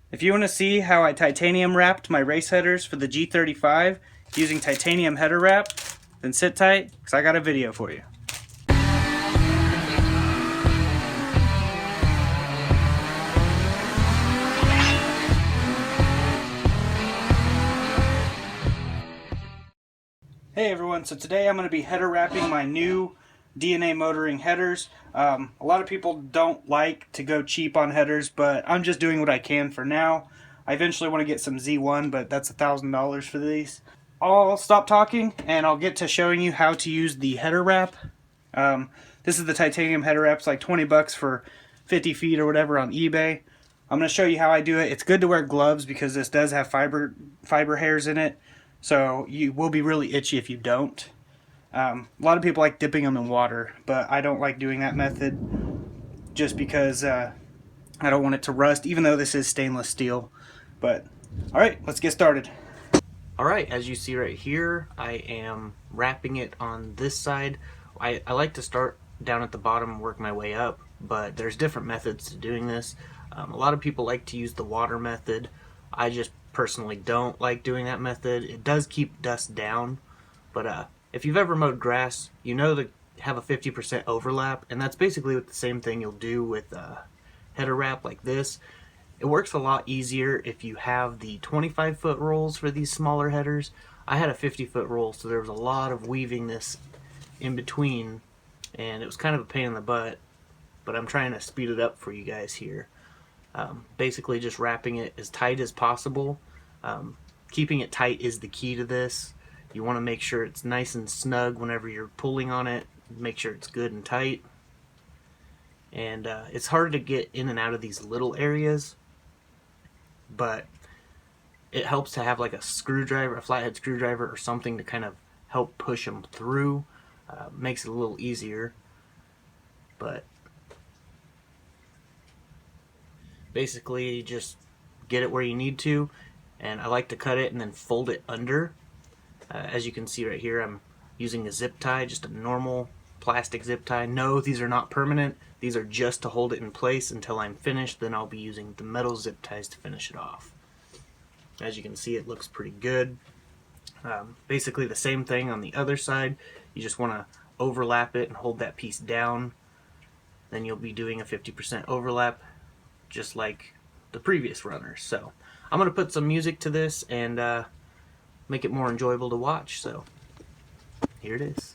If you want to see how I titanium wrapped my race headers for the G35 using titanium header wrap, then sit tight because I got a video for you. Hey everyone, so today I'm going to be header wrapping my new DNA motoring headers. A lot of people don't like to go cheap on headers, but I'm just doing what I can for now. I eventually want to get some Z1, but that's $1,000 for these. I'll stop talking and I'll get to showing you how to use the header wrap. This is the titanium header wrap. It's like 20 bucks for 50 feet or whatever on eBay. I'm going to show you how I do it. It's good to wear gloves because this does have fiber hairs in it. So you will be really itchy if you don't. A lot of people like dipping them in water, but I don't like doing that method just because I don't want it to rust, even though this is stainless steel. But alright, let's get started. Alright, as you see right here, I am wrapping it on this side. I like to start down at the bottom and work my way up, but there's different methods to doing this. A lot of people like to use the water method. I just personally don't like doing that method. It does keep dust down, but if you've ever mowed grass, you know to have a 50% overlap, and that's basically the same thing you'll do with header wrap like this. It works a lot easier if you have the 25-foot rolls for these smaller headers. I had a 50-foot roll, so there was a lot of weaving this in between, and it was kind of a pain in the butt, but I'm trying to speed it up for you guys here. Basically just wrapping it as tight as possible. Keeping it tight is the key to this. You want to make sure it's nice and snug whenever you're pulling on it. Make sure it's good and tight. And it's hard to get in and out of these little areas, but it helps to have like a screwdriver, a flathead screwdriver or something to kind of help push them through. Makes it a little easier, but basically just get it where you need to, and I like to cut it and then fold it under. As you can see right here, I'm using a zip tie, just a normal plastic zip tie. No, these are not permanent. These are just to hold it in place until I'm finished. Then I'll be using the metal zip ties to finish it off. As you can see, it looks pretty good. Basically the same thing on the other side. You just want to overlap it and hold that piece down. Then you'll be doing a 50% overlap, just like the previous runners. So I'm going to put some music to this and make it more enjoyable to watch. So here it is.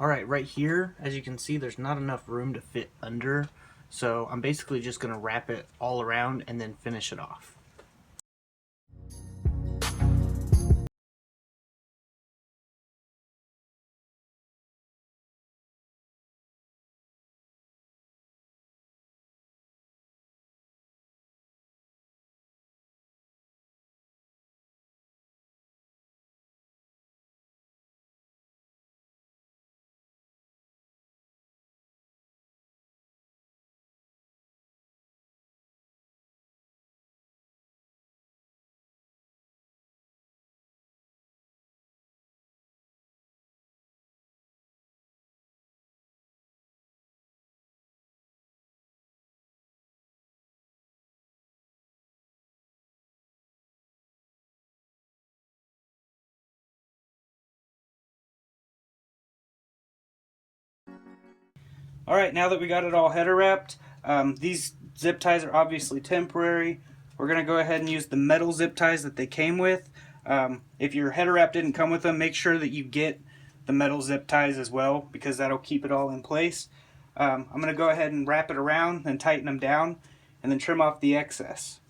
Alright, right here, as you can see, there's not enough room to fit under, so I'm basically just going to wrap it all around and then finish it off. Alright, now that we got it all header wrapped, these zip ties are obviously temporary. We're going to go ahead and use the metal zip ties that they came with. If your header wrap didn't come with them, make sure that you get the metal zip ties as well, because that'll keep it all in place. I'm going to go ahead and wrap it around and tighten them down, and then trim off the excess.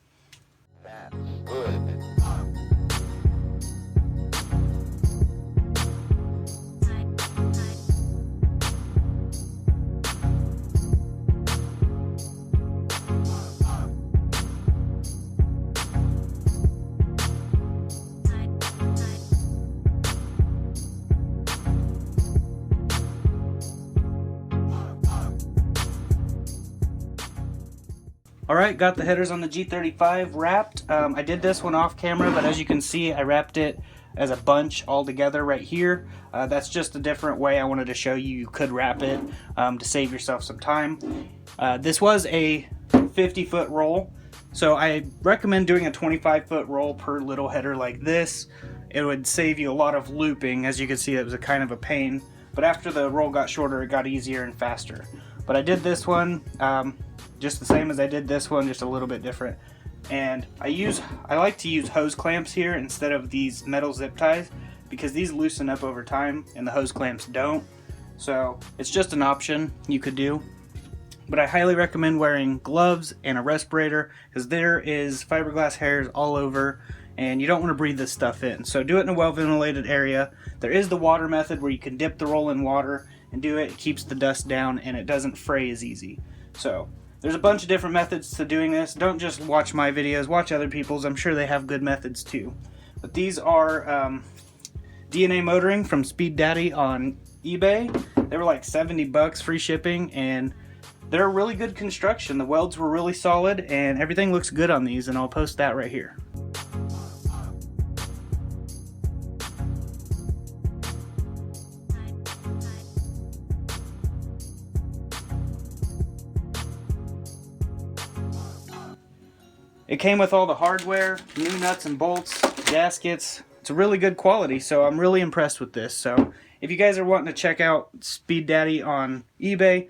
Alright, got the headers on the G35 wrapped. I did this one off camera, but as you can see, I wrapped it as a bunch all together right here. That's just a different way I wanted to show you could wrap it to save yourself some time. This was a 50-foot roll, so I recommend doing a 25-foot roll per little header like this. It would save you a lot of looping. As you can see, it was a kind of a pain, but after the roll got shorter, it got easier and faster. But I did this one just the same as I did this one, just a little bit different. And I like to use hose clamps here instead of these metal zip ties, because these loosen up over time and the hose clamps don't. So it's just an option you could do. But I highly recommend wearing gloves and a respirator, because there is fiberglass hairs all over and you don't want to breathe this stuff in. So do it in a well ventilated area. There is the water method where you can dip the roll in water and do it. It keeps the dust down and it doesn't fray as easy. So there's a bunch of different methods to doing this. Don't just watch my videos, watch other people's. I'm sure they have good methods too. But these are DNA motoring from Speed Daddy on eBay. They were like 70 bucks, free shipping, and they're really good construction. The welds were really solid and everything looks good on these, and I'll post that right here. It came with all the hardware, new nuts and bolts, gaskets. It's a really good quality, so I'm really impressed with this. So if you guys are wanting to check out Speed Daddy on eBay,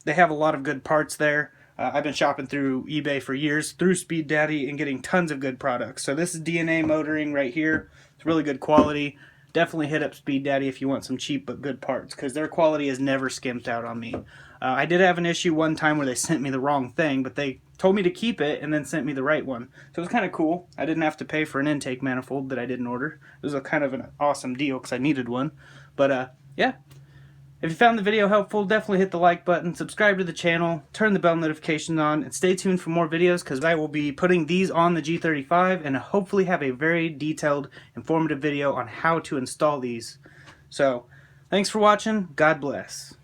they have a lot of good parts there. I've been shopping through eBay for years through Speed Daddy and getting tons of good products. So this is DNA motoring right here. It's really good quality. Definitely hit up Speed Daddy if you want some cheap but good parts, because their quality has never skimped out on me. I did have an issue one time where they sent me the wrong thing, but they told me to keep it and then sent me the right one. So it was kind of cool. I didn't have to pay for an intake manifold that I didn't order. It was a kind of an awesome deal because I needed one. But yeah. If you found the video helpful, definitely hit the like button, subscribe to the channel, turn the bell notifications on, and stay tuned for more videos, because I will be putting these on the G35 and hopefully have a very detailed, informative video on how to install these. So, thanks for watching. God bless.